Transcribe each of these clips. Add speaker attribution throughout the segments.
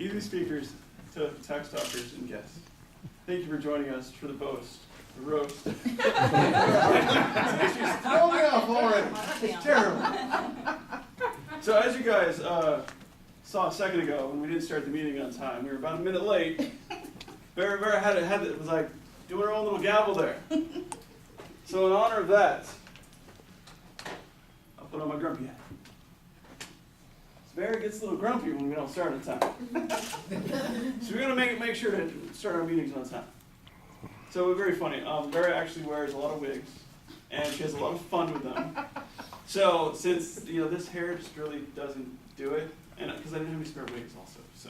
Speaker 1: easy speakers to tax talkers and guests. Thank you for joining us for the roast. She's throwing me off already. It's terrible. So as you guys saw a second ago when we didn't start the meeting on time, we were about a minute late. Vera was like doing her own little gavel there. So in honor of that, I'll put on my grumpy hat. Vera gets a little grumpy when we don't start on time. So we're going to make sure to start our meetings on time. So it's very funny. Vera actually wears a lot of wigs, and she has a lot of fun with them. So since this hair just really doesn't do it, and because I didn't have any spare wigs also, so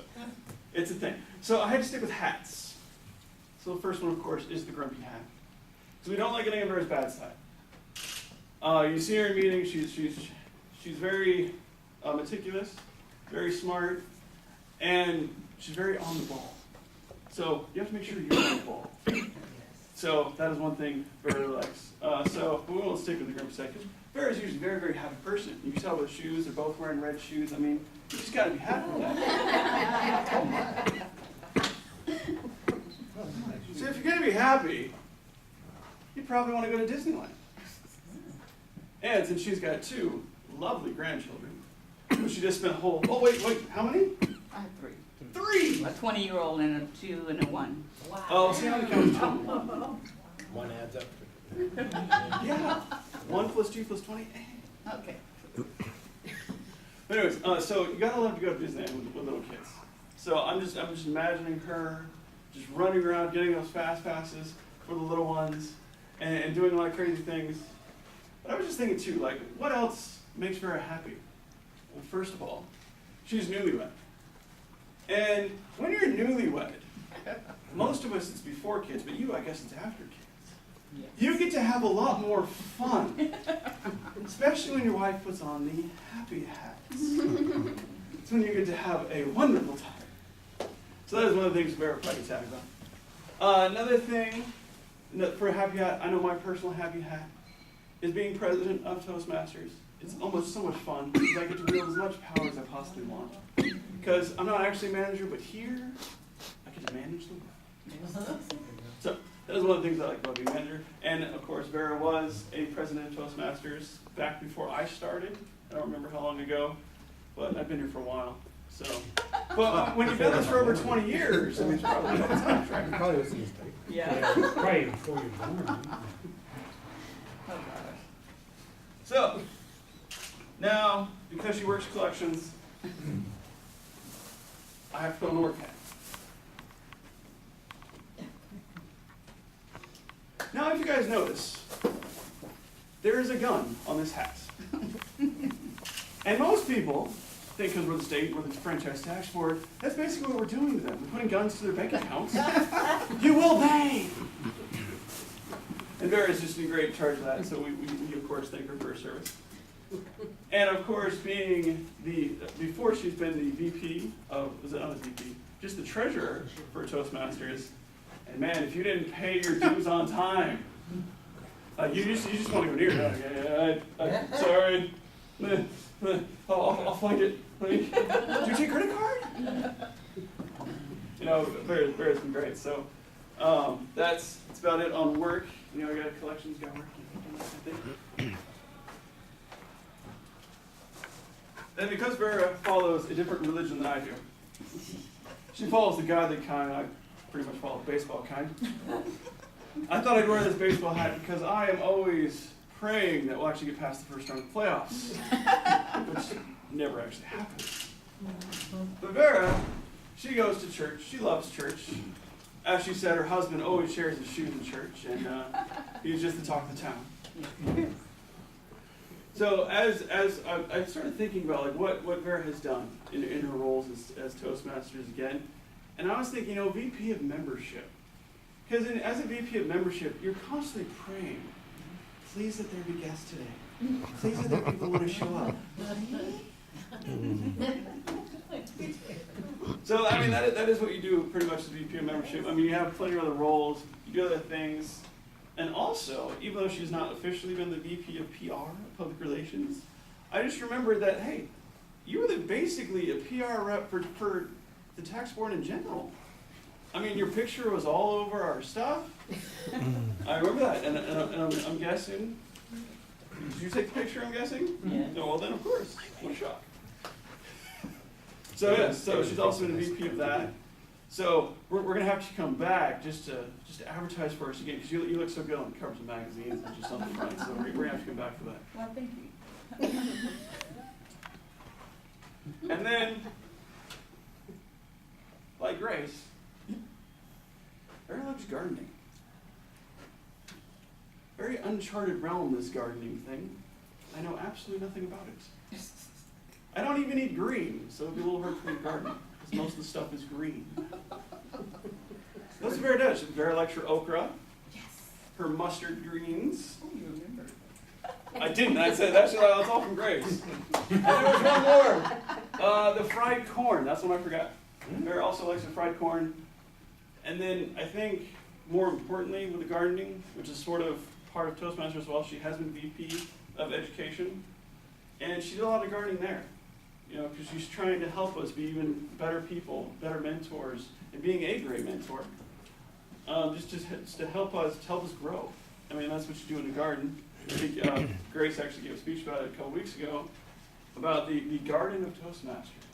Speaker 1: it's a thing. So I had to stick with hats. So the first one, of course, is the grumpy hat. So we don't like getting on Vera's bad side. You see her in meetings. She's very meticulous, very smart, and she's very on the ball. So you have to make sure you're on the ball. So that is one thing Vera likes. So we won't stick with the grumpy side because Vera's usually a very, very happy person. You can tell with shoes, they're both wearing red shoes. I mean, you just got to be happy with that. So if you're going to be happy, you probably want to go to Disneyland. And since she's got 2 lovely grandchildren, she just spent a whole, oh wait, how many?
Speaker 2: I have 3.
Speaker 1: 3!
Speaker 2: A 20-year-old and a 2 and a 1.
Speaker 1: Wow. Oh, see how many counts?
Speaker 3: 1 adds up.
Speaker 1: Yeah. 1 plus 2 plus 20.
Speaker 2: Okay.
Speaker 1: But anyways, so you gotta love to go to Disneyland with little kids. So I'm just imagining her just running around, getting those fast passes for the little ones, and doing a lot of crazy things. But I was just thinking too, like, what else makes Vera happy? Well, first of all, she's newlywed. And when you're newlywed, most of us it's before kids, but you, I guess it's after kids.
Speaker 2: Yes.
Speaker 1: You get to have a lot more fun, especially when your wife puts on the happy hats. It's when you get to have a wonderful time. So that is one of the things Vera probably gets happy about. Another thing for a happy hat, I know my personal happy hat, is being president of Toastmasters. It's almost so much fun because I get to wield as much power as I possibly want. Because I'm not actually a manager, but here, I get to manage the world. So that is one of the things I like about being a manager. And of course, Vera was a president of Toastmasters back before I started. I don't remember how long ago, but I've been here for a while. So, but when you've been this for over 20 years, I mean, it's probably no time, right?
Speaker 3: You probably was a mistake.
Speaker 2: Yeah.
Speaker 4: Right before you're born.
Speaker 2: Oh, gosh.
Speaker 1: So, now, because she works collections, I have to put on the work hat. Now, if you guys notice, there is a gun on this hat. And most people think because we're the state, we're the franchise tax board, that's basically what we're doing to them. We're putting guns to their bank accounts. You will pay! And Vera is just in great charge of that, so we of course thank her for her service. And of course, being before she's been the VP of, was it not the VP, just the treasurer for Toastmasters. And man, if you didn't pay your dues on time, you just want to go near it. Sorry. I'll find it. Like, do you take credit card? Vera's been great. So that's about it on work. I got a collections, got work. And because Vera follows a different religion than I do, she follows the godly kind. I pretty much follow the baseball kind. I thought I'd wear this baseball hat because I am always praying that we'll actually get past the first round of the playoffs, which never actually happens. But Vera, she goes to church. She loves church. As she said, her husband always shares his shoes in church, and he's just the talk of the town. So as I started thinking about like what Vera has done in her roles as Toastmasters again, and I was thinking, VP of membership. Because as a VP of membership, you're constantly praying, please let there be guests today. Please let there people want to show up. So, I mean, that is what you do pretty much as VP of membership. I mean, you have plenty of other roles, you do other things. And also, even though she's not officially been the VP of PR, public relations, I just remembered that, hey, you were basically a PR rep for the tax board in general. I mean, your picture was all over our stuff. I remember that, and I'm guessing. Did you take the picture? I'm guessing.
Speaker 2: Yeah.
Speaker 1: No, well then, of course. What a shock. So yes, so she's also been a VP of that. So we're gonna have to come back just to advertise for us again because you look so good on the covers of magazines and just something, right? So we're gonna have to come back for that.
Speaker 2: Well, thank you.
Speaker 1: And then, like Grace, Vera loves gardening. Very uncharted realm, this gardening thing. I know absolutely nothing about it. I don't even eat green, so it'll be a little hard for me to garden, because most of the stuff is green. That's what Vera does. Vera likes her okra, her mustard greens.
Speaker 2: Oh, you remember.
Speaker 1: I didn't. I said that's all from Grace. And there was one more. The fried corn. That's one I forgot. Vera also likes the fried corn. And then I think more importantly with the gardening, which is sort of part of Toastmasters as well, she has been VP of Education, and she did a lot of gardening there. You know, because she's trying to help us be even better people, better mentors, and being a great mentor. Just to help us grow. I mean, that's what you do in the garden. I think Grace actually gave a speech about it a couple weeks ago about the garden of Toastmasters.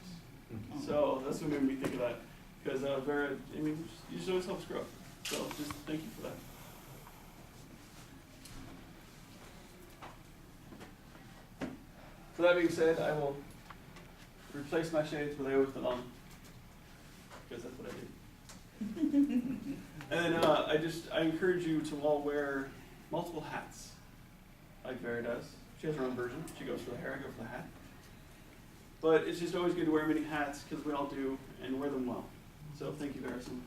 Speaker 1: So that's what made me think of that. Because Vera, I mean, you just always helps grow. So just thank you for that. So that being said, I will replace my shades with with on, because that's what I do. And I encourage you to all wear multiple hats, like Vera does. She has her own version. She goes for the hair, I go for the hat. But it's just always good to wear many hats, because we all do, and wear them well. So thank you, Vera, so much.